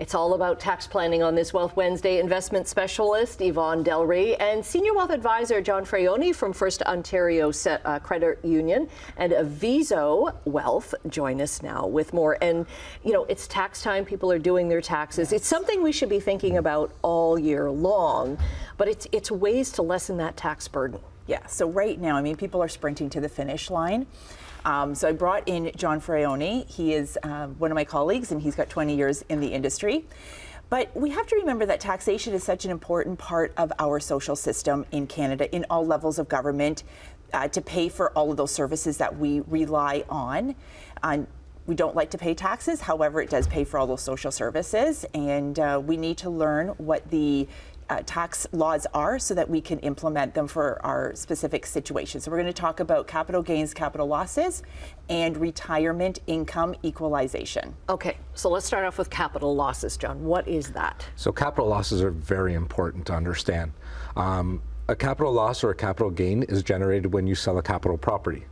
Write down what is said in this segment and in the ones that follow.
It's all about tax planning on this Wealth Wednesday. Investment specialist Yvonne Delry and Senior Wealth Advisor John Fraone from FirstOntario Credit Union and Aviso Wealth join us now with more. And, you know, it's tax time. People are doing their taxes. Yes. It's something we should be thinking about all year long, but it's ways to lessen that tax burden. Yeah, so right now, I mean, people are sprinting to the finish line. So I brought in John Fraone. He is one of my colleagues, and he's got 20 years in the industry. But we have to remember that taxation is such an important part of our social system in Canada, in all levels of government, to pay for all of those services that we rely on. We don't like to pay taxes, however, it does pay for all those social services, and we need to learn what the tax laws are so that we can implement them for our specific situations. So we're going to talk about capital gains, capital losses, and retirement income equalization. Okay, so let's start off with capital losses, John. What is that? So capital losses are very important to understand. A capital loss or a capital gain is generated when you sell a capital property.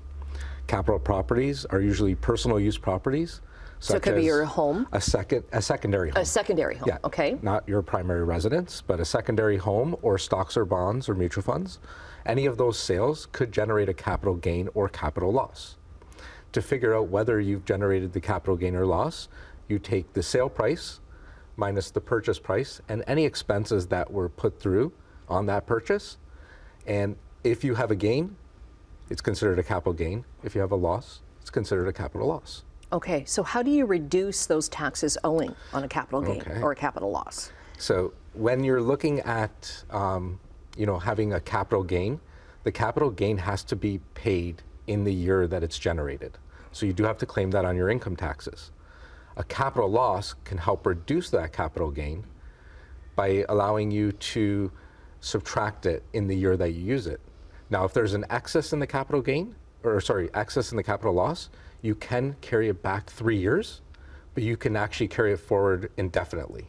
Capital properties are usually personal use properties. So it could be your home? A secondary home. A secondary home, yeah. Okay. Not your primary residence, but a secondary home or stocks or bonds or mutual funds. Any of those sales could generate a capital gain or capital loss. To figure out whether you've generated the capital gain or loss, you take the sale price minus the purchase price and any expenses that were put through on that purchase. And if you have a gain, it's considered a capital gain. If you have a loss, it's considered a capital loss. Okay, so how do you reduce those taxes owing on a capital gain or a capital loss? So when you're looking at, having a capital gain, the capital gain has to be paid in the year that it's generated. So you do have to claim that on your income taxes. A capital loss can help reduce that capital gain by allowing you to subtract it in the year that you use it. Now, if there's an excess in the capital gain, excess in the capital loss, you can carry it back 3 years, but you can actually carry it forward indefinitely.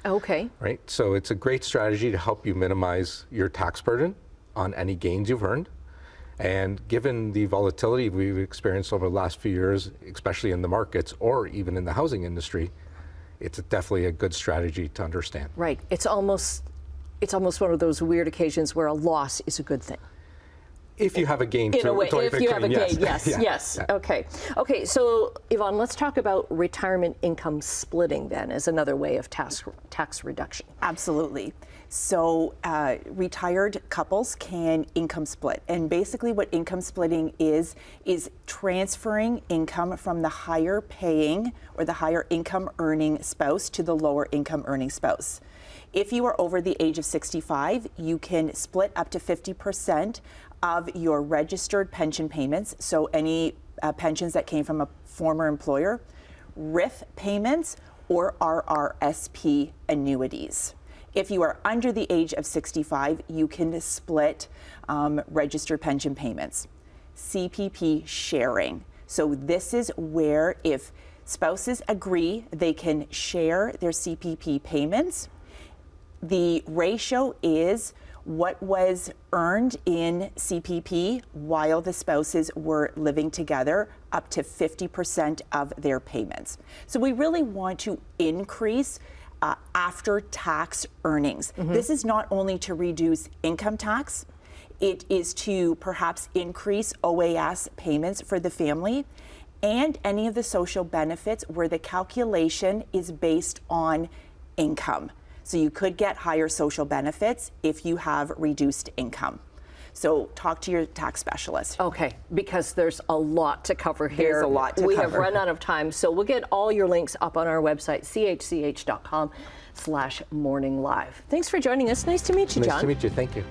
Okay. Right? So it's a great strategy to help you minimize your tax burden on any gains you've earned. And given the volatility we've experienced over the last few years, especially in the markets or even in the housing industry, it's definitely a good strategy to understand. Right. It's almost one of those weird occasions where a loss is a good thing. If you have a gain. In a way, if you have a gain, yes, yeah. yes. Yeah. Okay, so Yvonne, let's talk about retirement income splitting then as another way of tax reduction. Absolutely. So retired couples can income split. And basically what income splitting is transferring income from the higher paying or the higher income earning spouse to the lower income earning spouse. If you are over the age of 65, you can split up to 50% of your registered pension payments, so any pensions that came from a former employer, RIF payments, or RRSP annuities. If you are under the age of 65, you can split registered pension payments. CPP sharing. So this is where if spouses agree, they can share their CPP payments. The ratio is what was earned in CPP while the spouses were living together, up to 50% of their payments. So we really want to increase after-tax earnings. Mm-hmm. This is not only to reduce income tax, it is to perhaps increase OAS payments for the family and any of the social benefits where the calculation is based on income. So you could get higher social benefits if you have reduced income. So talk to your tax specialist. Okay, because there's a lot to cover here. There's a lot to cover. We have run out of time, so we'll get all your links up on our website, chch.com/morninglive. Thanks for joining us. Nice to meet you, John. Nice to meet you. Thank you.